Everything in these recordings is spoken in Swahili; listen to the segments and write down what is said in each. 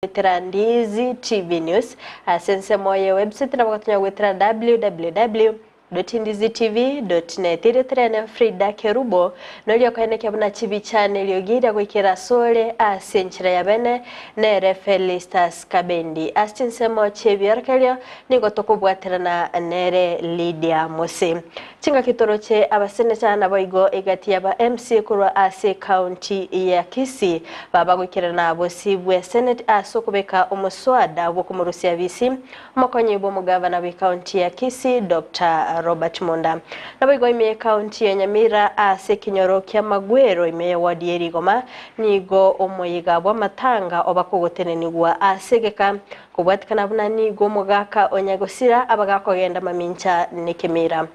Ndizi TV News sense moye website na wakati wetera www.ndizitv.net ire Fridah Kerubo nolyo kaeneke buna chibi channel yogira kwikira sole asenchira yabene nere Felistas Kabendi asinsemo chebyarkalyo nigo tokubwaterana nere Lydia Mose chinga kitoroche abaseneta naboigo egati yaba MC kurwa ase county ya Kisii baba kwikirana abosibwe Senate asokubeka umuswada wo kumurusia visi umukonyi bo mugavana we county ya Kisii Dr. Robert Monda naboigo ime county ya Nyamira ase kinyoro kya magwero ime wadi yerigoma nigo omoyiga bwa matanga obakogotenenigwa asegeka kubwatikana buna nigo mugaka onyagosira abagakogenda mamincha nikemira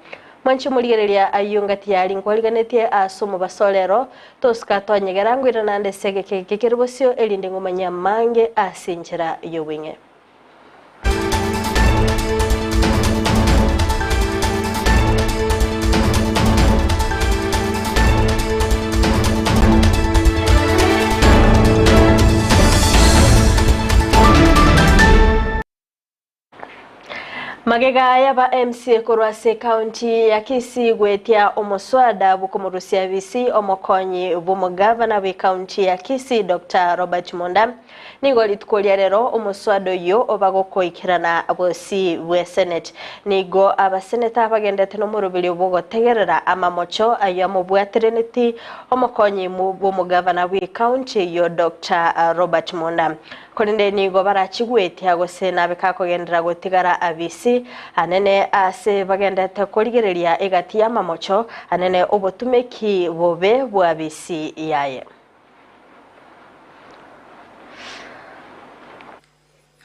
Manchu muligerelia ayungati yali nkwaliganetie asomo basolero toska tonyegera nande segeke kekerubosio elinde ngomanya mange asinchira yowinge Magega yaba MC kurwase county ya Kisii gwetia omoswada bukomurusia visi omokonyi bumugavana we county ya Kisii Dr. Robert Monda nigo litkolia rero omoswado yo obagokoikirana abosi we Senate nigo abaseneta abagendete no murubili bogo tegerera amamocho ayamubwatreneti omokonyi bumugavana we county yo Dr. Robert Monda Kolinde nigo barachigwetia gosena bekakogendera gotigara abisi anene ase bagendete koligerelia egati ya mamocho anene obotumeki bobe bwabisi yaye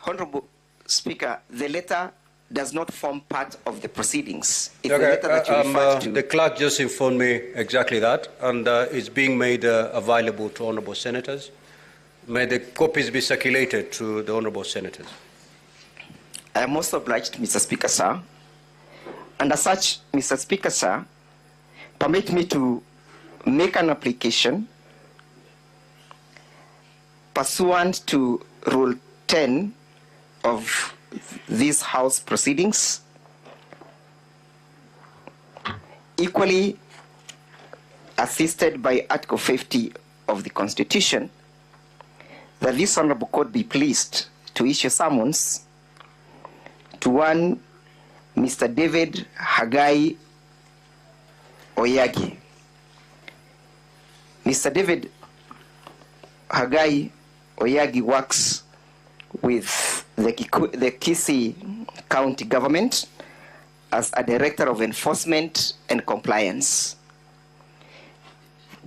Honorable Speaker, the letter does not form part of the proceedings. It's okay, the letter that you referred to. The clerk just informed me exactly that, and it's being made available to honorable senators. May the copies be circulated to the honorable senators. I am most obliged, Mr. Speaker, sir. And as such, Mr. Speaker, sir, permit me to make an application pursuant to Rule 10 of these House proceedings, equally assisted by Article 50 of the Constitution, that this Honorable Court be pleased to issue summons to one Mr. David Hagai Oyagi. Mr. David Hagai Oyagi works with the Kisii County government as a Director of Enforcement and Compliance.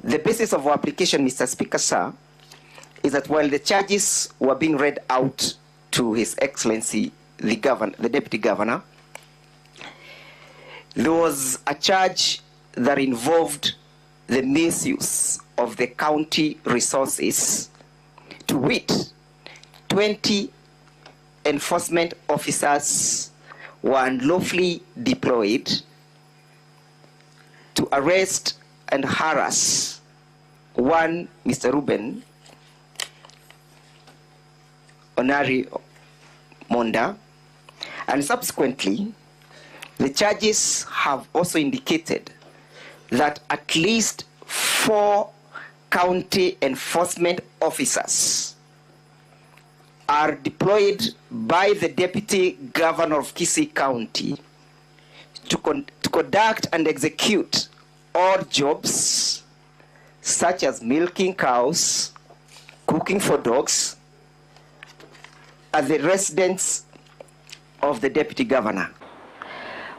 The basis of our application, Mr. Speaker, sir, is that while the charges were being read out to His Excellency the Deputy Governor, there was a charge that involved the misuse of the county resources, to wit, 20 enforcement officers were unlawfully deployed to arrest and harass one Mr. Ruben Onari Monda, and subsequently the charges have also indicated that at least 4 county enforcement officers are deployed by the Deputy Governor of Kisii County to conduct and execute odd jobs such as milking cows, cooking for dogs, at the residence of the Deputy Governor.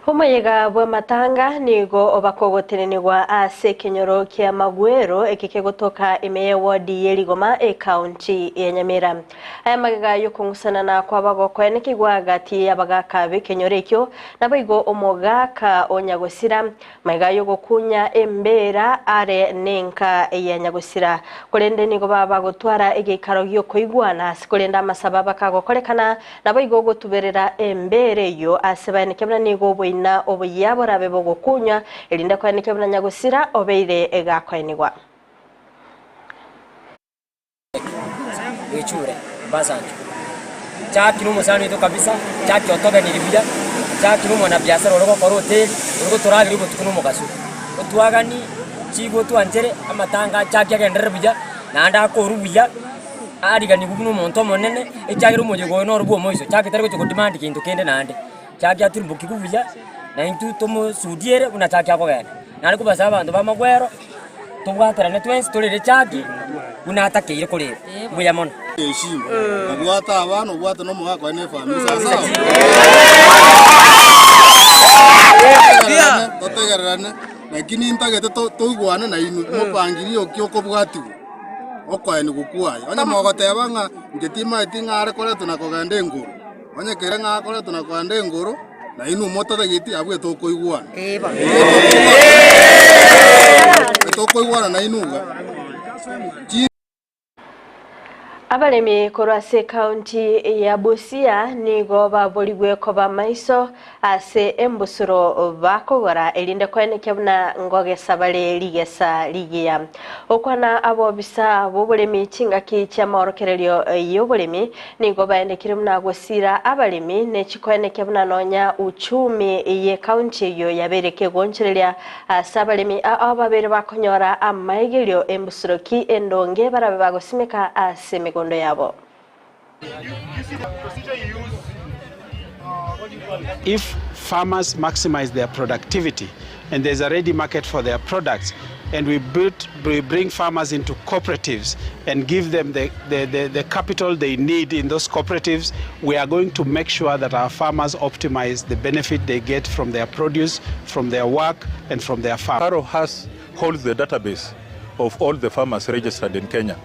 Umayega bwa matanga nigo obakogotenenigwa ase kinyoro kya magwero ekike gotoka imeye wadi yerigoma county ya Nyamira. Aya magega yo kungusana na kwa bagoko enekigwa hagati y'abagakabe kinyoro ekyo naboigo omogaka onyagosira magega yo gokunya embera are nenka ya nyagosira kolende nigo baba gotwara egekaro yo koigwana sikolenda amasababa kagokolekana naboigo gotuberera embere yo asebanekebra nigo na obuyabora bebo gokunya elinda kwanike bunanyagusira obeire egakwanigwa echure bazanju chaki no musani to kabisa chaki otoga ni libuya chaki no mwana biashara oroko koro hotel oroko torali ribo tukuno mugaso otwagani chigo twanjere amatanga chaki agendere buya nanda ko rubuya arigani kuno monto monene echagiro moje go no rubo moiso chaki tariko chiko demand kintu kende nande chaki aturbuki kubuya na intu tomo sudiere una chaki akogana nari kubasa abantu bamagwero tubwaterane twensi tolere chaki una atakire kuri buya mono heshima nabwata abantu bwata no muhako ne family sasa totegerane lakini intagete toigwane na inu mupangiri okyo bwatu okwani gukua ona mogoteba nga ngetima itingare kore tunakogande nguru onye kere nga kore tunakogande nguru na inu mototagiti abwe tokoigwana tokoigwana na inuga abalemi korwase county ya Busia nigo babuligwe koba maiso ase embusuro bakobora elinde kweneke buna ngoge sabale ligesa ligia okwana abo bisa bobulemi chingaki cha maorokerelyo yobulemi nigo baendekire muna gosira abalemi nechikweneke buna nonya uchumi ye county yo yabereke goncherelia asabalemi ababere bakonyora amaigilyo embusuro ki endonge barabe bagosimeka ase gondo yabo. If farmers maximize their productivity and there's a ready market for their products, and we bring farmers into cooperatives and give them the capital they need in those cooperatives, we are going to make sure that our farmers optimize the benefit they get from their produce, from their work, and from their farm. Faro holds the database of all the farmers registered in Kenya.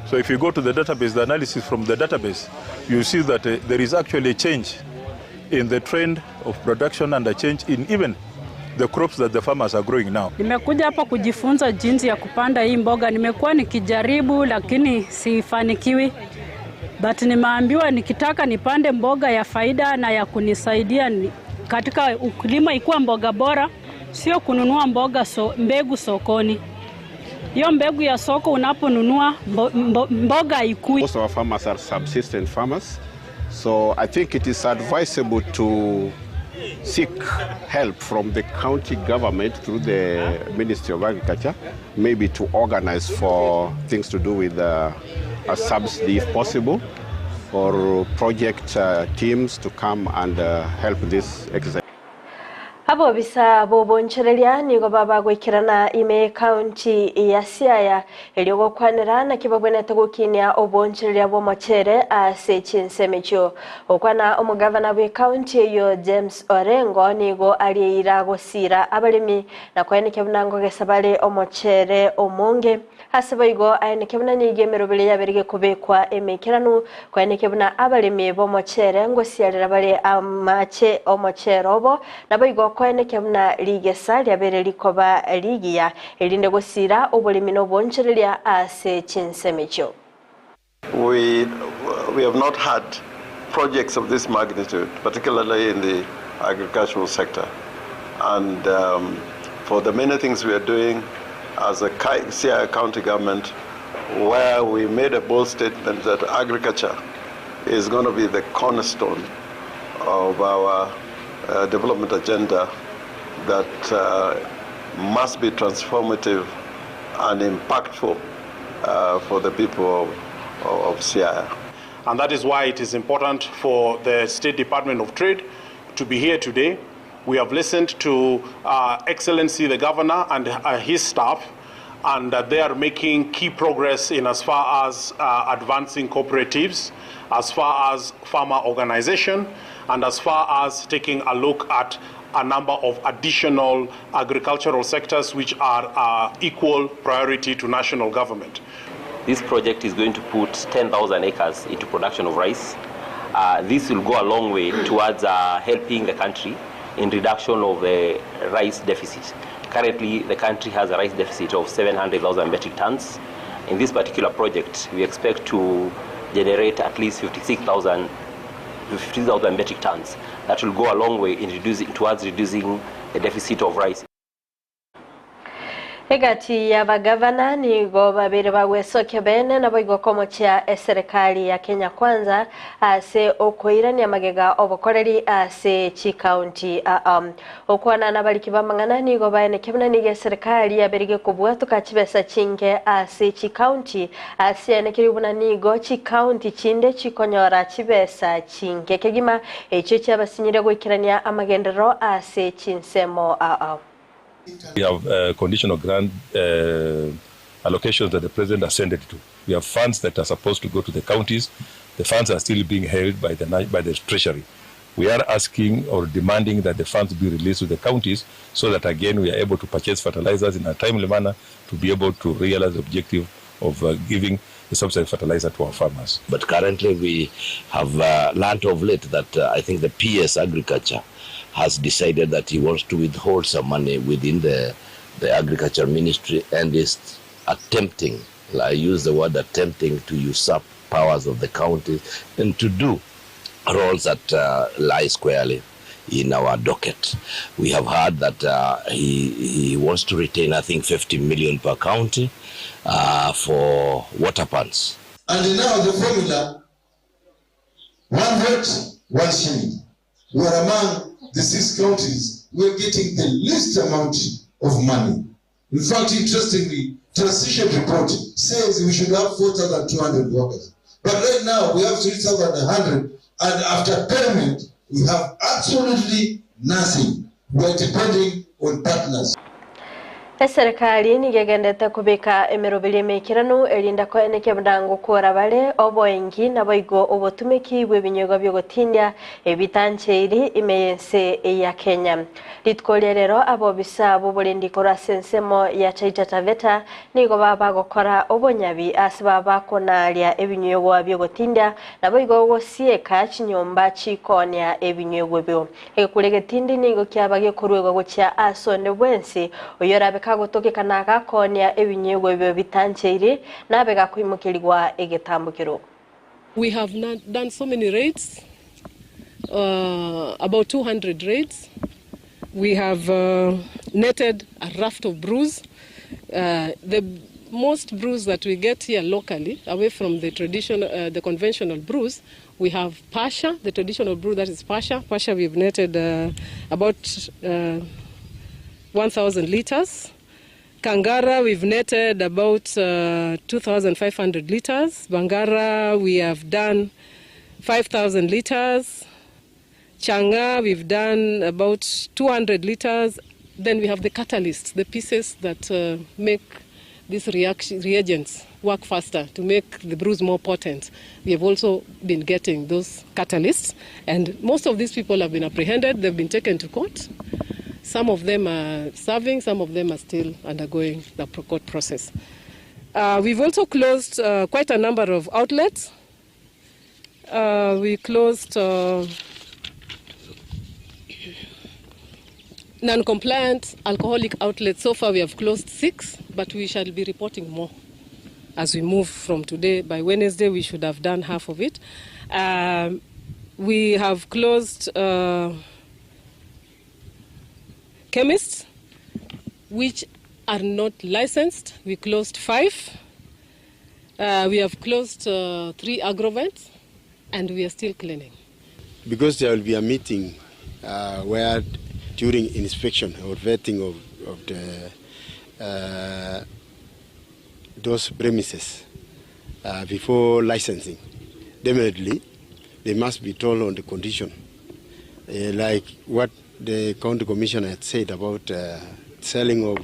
So if you go to the database, the analysis from the database, you see that there is actually a change in the trend of production and a change in even the crops that the farmers are growing now. Nimekuja hapa kujifunza jinsi ya kupanda hii mboga. Nimekuwa nikijaribu lakini sifanikiwi. But nimeambiwa nikitaka nipande mboga ya faida na ya kunisaidia katika ukulima ikuwa mboga bora, sio kununua mbegu sokoni. Hiyo mbegu ya soko unaponunua mboga ikui. Most of our farmers are subsistence farmers, so I think it is advisable to seek help from the county government through the Ministry of Agriculture, maybe to organize for things to do with a subsidy if possible, or project teams to come and help this exercise. Abo bisa boboncherelia nigo baba gwikirana ime county ya Siaya eliogo kwanira na kibabwenete gukinia oboncherelia bo machere ase Chinsa mecho okwana omugavana bwe county yo James Orengo nigo aliira gosira abalimi na kweneke bunango gesabale omochere omonge hasabaigo aineke bunanyige merobele yaberege kubekwa emekiranu kweneke buna abalimi bo mochere ngosialira bale amache omochere obo nabaigo kweneke muna ligesa lyabere likoba ligia elinde gosira obulimi no boncherelia ase Chinsa mecho. We have not had projects of this magnitude, particularly in the agricultural sector, and for the many things we are doing as a Kisii County government, where we made a bold statement that agriculture is going to be the cornerstone of our development agenda that must be transformative and impactful for the people of Siaya. And that is why it is important for the State Department of Trade to be here today. We have listened to Excellency the Governor and his staff, and they are making key progress in as far as advancing cooperatives, as far as farmer organization, and as far as taking a look at a number of additional agricultural sectors which are equal priority to national government. This project is going to put 10,000 acres into production of rice. This will go a long way towards helping the country in reduction of the rice deficit. Currently, the country has a rice deficit of 700,000 metric tons. In this particular project, we expect to generate at least 50,000 metric tons. That will go a long way in reducing the deficit of rice. Egati ya bagavana ni go babiri bagwesoke bene na boigo komo cha serikali ya Kenya Kwanza ase okoirania magega obokoreri ase chi county okwana na baliki bamangana ni go baene kebna ni serikali ya berige kubwatuka chibesa chinge ase chi county ase ne kiribuna ni go chi county chinde chikonyora chibesa chinge kegima echo cyabasinyire gwikirania amagendero ase chinsemo We have conditional grant allocations that the president has sent it to. We have funds that are supposed to go to the counties. The funds are still being held by the treasury. We are asking or demanding that the funds be released to the counties so that again we are able to purchase fertilizers in a timely manner to be able to realize the objective of giving the subsidized fertilizer to our farmers. But currently we have learned of late that I think the PS Agriculture has decided that he wants to withhold some money within the Agriculture Ministry and is attempting, I use the word attempting, to usurp powers of the counties and to do roles that lie squarely in our docket. We have heard that he wants to retain, I think, 50 million per county for water plants. And now the formula, 1 vote, 1 shilling. We are among the 6 counties, we're getting the least amount of money. In fact, interestingly, transition report says we should have 4,200 workers. But right now, we have 3,100, and after payment, we have absolutely nothing. We're depending on partners. Serikali nigegendete kubika emirobili mekiranu elinda ko eneke mdango kora bale oboengi na boigo obotumiki bwebinyogo byogotindia ebitancheiri imeyense ya Kenya. Litkolelero abo bisabo bolendi kora sensemo ya Taita Taveta nigo baba gokora obonyabi asiba bakonalia ebinyogo byogotindia na boigo wosieka chinyomba chikonya ebinyogo byo. Ekulegetindi nigo kyabage kurwego gocha asonde bwensi oyora gotoke naga konya ebinyego byo bitancheire nabega kwimukirwa egetambukiro. We have done so many raids, about 200 raids. We have netted a raft of brews. The most brews that we get here locally, away from the traditional, the conventional brews, we have Pasha, the traditional brew that is Pasha. Pasha we've netted about 1,000 liters. Kangara, we've netted about 2,500 liters. Bangara, we have done 5,000 liters. Changa, we've done about 200 liters. Then we have the catalysts, the pieces that make these reagents work faster to make the brews more potent. We have also been getting those catalysts. And most of these people have been apprehended. They've been taken to court. Some of them are serving, some of them are still undergoing the court process. We've also closed quite a number of outlets. We closed non-compliant alcoholic outlets. So far we have closed 6, but we shall be reporting more as we move from today. By Wednesday we should have done half of it. We have closed chemists which are not licensed. We closed 5. We have closed 3 agrovets, and we are still cleaning. Because there will be a meeting where during inspection or vetting of the those premises before licensing, definitely they must be told on the condition, like what the county commissioner had said about selling of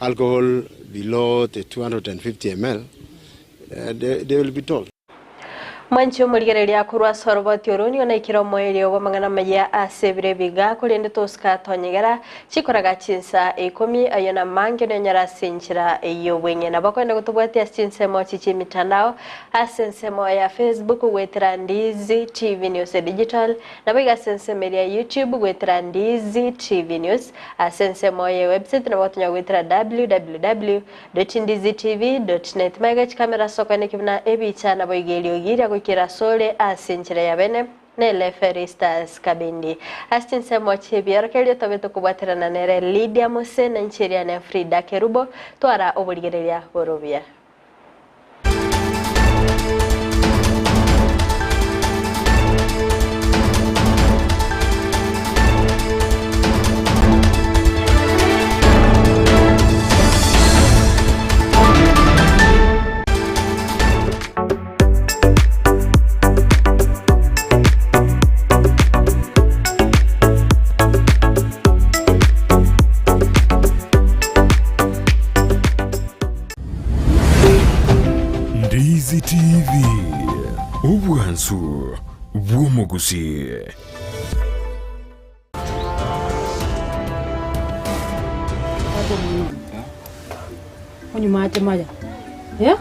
alcohol below the 250 ml, they will be told. Mancho muligereria kurwa soroboti oroni ona ikiro moeli ogo mangana maya asebire biga kulende toska tonyegera chikoraga Chinsa 10 ayona mange nyara sinchira eyo wenye na bakwenda kutubwatia Chinsemo chichi mitandao asensemo ya Facebook gwetera Ndizi TV News Digital na biga sensemo ya YouTube gwetera Ndizi TV News asensemo ya website na watunya gwetera www.ndizitv.net mega kamera sokane kibna ebicha na boigeli ogira kira sole asinchira ya bene nele Feristas Kabendi. Astinse mochebi arakelio tobeto kubaterana nere Lydia Mose na nchiria na Fridah Kerubo twara oboligereria borobia. Ndizi TV, ubwansu bw'Gusii. Kwenye maji maja. Yeah?